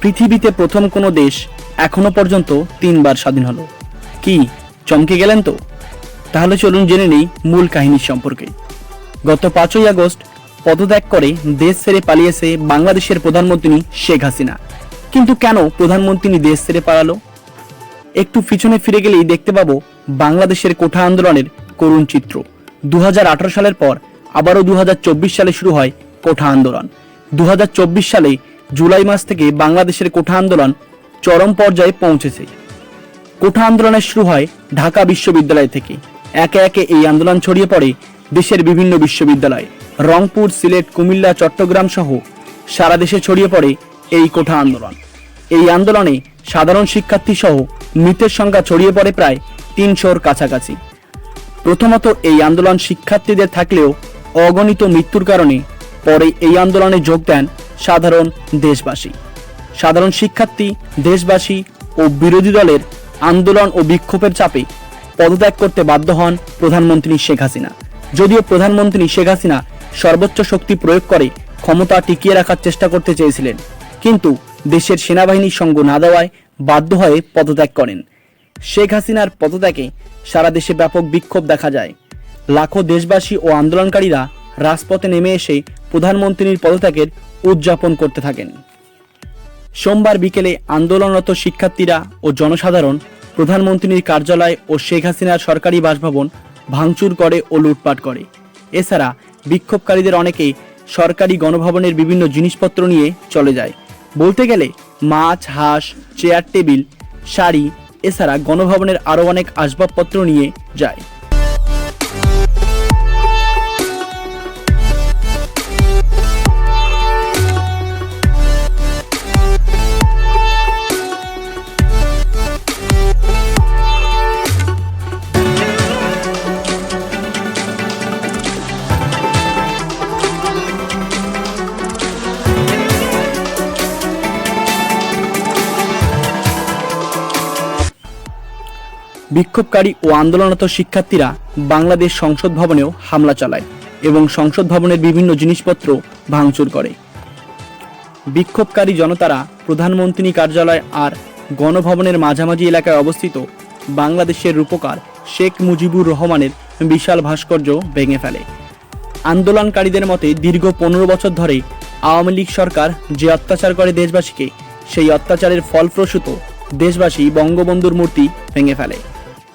পৃথিবীতে প্রথম কোনো দেশ এখনো পর্যন্ত 3 বার স্বাধীন হলো। কি চমকে গেলেন তো? তাহলে চলুন জেনে নেই মূল কাহিনী সম্পর্কে। গত 5ই আগস্ট পদত্যাগ করে দেশ ছেড়ে পালিয়েছে বাংলাদেশের প্রধানমন্ত্রী শেখ হাসিনা। কিন্তু কেন প্রধানমন্ত্রী দেশ ছেড়ে পালালো? একটু পিছনে ফিরে গেলেই দেখতে পাবো বাংলাদেশের কোঠা আন্দোলনের করুণ চিত্র। 2018 সালের পর আবারও 2024 সালে শুরু হয় কোঠা আন্দোলন। 2024 সালে জুলাই মাস থেকে বাংলাদেশের কোঠা আন্দোলন চরম পর্যায়ে পৌঁছেছে। কোঠা আন্দোলনের শুরু হয় ঢাকা বিশ্ববিদ্যালয় থেকে। একে একে এই আন্দোলন ছড়িয়ে পড়ে দেশের বিভিন্ন বিশ্ববিদ্যালয়। রংপুর, সিলেট, কুমিল্লা, চট্টগ্রাম সহ সারা দেশে ছড়িয়ে পড়ে এই কোঠা আন্দোলন। এই আন্দোলনে সাধারণ শিক্ষার্থী সহ মৃতের সংখ্যা ছড়িয়ে পড়ে প্রায় 300-র কাছাকাছি। প্রথমত এই আন্দোলন শিক্ষার্থীদের থাকলেও অগণিত মৃত্যুর কারণে পরে এই আন্দোলনে যোগ দেন সাধারণ দেশবাসী। সাধারণ শিক্ষার্থী, দেশবাসী ও বিরোধী দলের আন্দোলন ও বিক্ষোভের চাপে পদত্যাগ করতে বাধ্য হন প্রধানমন্ত্রী শেখ হাসিনা। যদিও প্রধানমন্ত্রী শেখ হাসিনা সর্বোচ্চ শক্তি প্রয়োগ করে ক্ষমতা টিকিয়ে রাখার চেষ্টা করতে চেয়েছিলেন, কিন্তু দেশের সেনাবাহিনীর সঙ্গ না দেওয়ায় বাধ্য হয়ে পদত্যাগ করেন। শেখ হাসিনার পদত্যাগে সারা দেশে ব্যাপক বিক্ষোভ দেখা যায়। লাখো দেশবাসী ও আন্দোলনকারীরা রাজপথে নেমে এসে প্রধানমন্ত্রীর পদত্যাগের উদযাপন করতে থাকেন। সোমবার বিকেলে আন্দোলনরত শিক্ষার্থীরা ও জনসাধারণ প্রধানমন্ত্রীর কার্যালয় ও শেখ হাসিনার সরকারি বাসভবন ভাঙচুর করে ও লুটপাট করে। এছাড়া বিক্ষোভকারীদের অনেকেই সরকারি গণভবনের বিভিন্ন জিনিসপত্র নিয়ে চলে যায়। বলতে গেলে মাছ, হাঁস, চেয়ার, টেবিল, শাড়ি এছাড়া গণভবনের আরও অনেক আসবাবপত্র নিয়ে যায়। বিক্ষোভকারী ও আন্দোলনরত শিক্ষার্থীরা বাংলাদেশ সংসদ ভবনেও হামলা চালায় এবং সংসদ ভবনের বিভিন্ন জিনিসপত্র ভাঙচুর করে। বিক্ষোভকারী জনতারা প্রধানমন্ত্রী কার্যালয় আর গণভবনের মাঝামাঝি এলাকায় অবস্থিত বাংলাদেশের রূপকার শেখ মুজিবুর রহমানের বিশাল ভাস্কর্য ভেঙে ফেলে। আন্দোলনকারীদের মতে দীর্ঘ 15 বছর ধরে আওয়ামী লীগ সরকার যে অত্যাচার করে দেশবাসীকে, সেই অত্যাচারের ফলপ্রসূত দেশবাসী বঙ্গবন্ধুর মূর্তি ভেঙে ফেলে।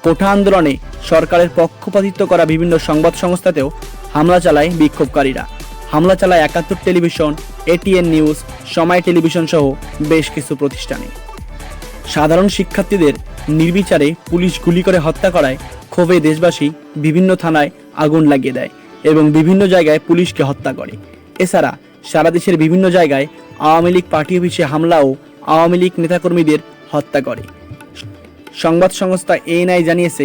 কোঠা আন্দোলনে সরকারের পক্ষপাতিত্ব করা বিভিন্ন সংবাদ সংস্থাতেও হামলা চালায় বিক্ষোভকারীরা। হামলা চালায় 71 টেলিভিশন, এটিএন নিউজ, সময় টেলিভিশন সহ বেশ কিছু প্রতিষ্ঠানে। সাধারণ শিক্ষার্থীদের নির্বিচারে পুলিশ গুলি করে হত্যা করায় ক্ষোভে দেশবাসী বিভিন্ন থানায় আগুন লাগিয়ে দেয় এবং বিভিন্ন জায়গায় পুলিশকে হত্যা করে। এছাড়া সারা দেশের বিভিন্ন জায়গায় আওয়ামী লীগ পার্টি অফিসে হামলা ও আওয়ামী লীগ নেতাকর্মীদের হত্যা করে। সংবাদ সংস্থা এএনআই জানিয়েছে,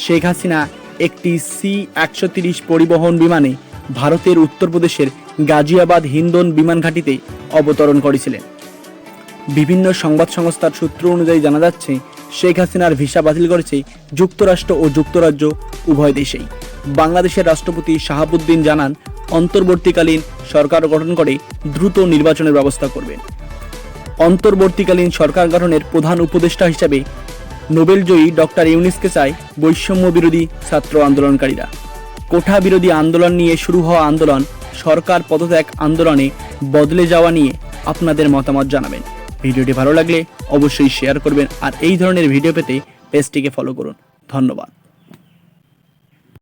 শেখ হাসিনা একটি C-130 পরিবহন বিমানে ভারতের উত্তরপ্রদেশের গাজিয়াবাদ হিন্দন বিমান ঘাঁটিতে অবতরণ করেছিলেন। বিভিন্ন সংবাদ সংস্থার সূত্র অনুযায়ী জানা যাচ্ছে, শেখ হাসিনার ভিসা বাতিল করেছে যুক্তরাষ্ট্র ও যুক্তরাজ্য উভয় দেশেই। বাংলাদেশের রাষ্ট্রপতি শাহাবুদ্দিন জানান, অন্তর্বর্তীকালীন সরকার গঠন করে দ্রুত নির্বাচনের ব্যবস্থা করবেন। অন্তর্বর্তীকালীন সরকার গঠনের প্রধান উপদেষ্টা হিসাবে নোবেলজয়ী ডক্টর ইউনূসকে চায় বৈষম্য বিরোধী ছাত্র আন্দোলনকারীরা। কোঠা বিরোধী আন্দোলন নিয়ে শুরু হওয়া আন্দোলন সরকার পদত্যাগ আন্দোলনে বদলে যাওয়া নিয়ে আপনাদের মতামত জানাবেন। ভিডিওটি ভালো লাগলে অবশ্যই শেয়ার করবেন আর এই ধরনের ভিডিও পেতে পেজটিকে ফলো করুন। ধন্যবাদ।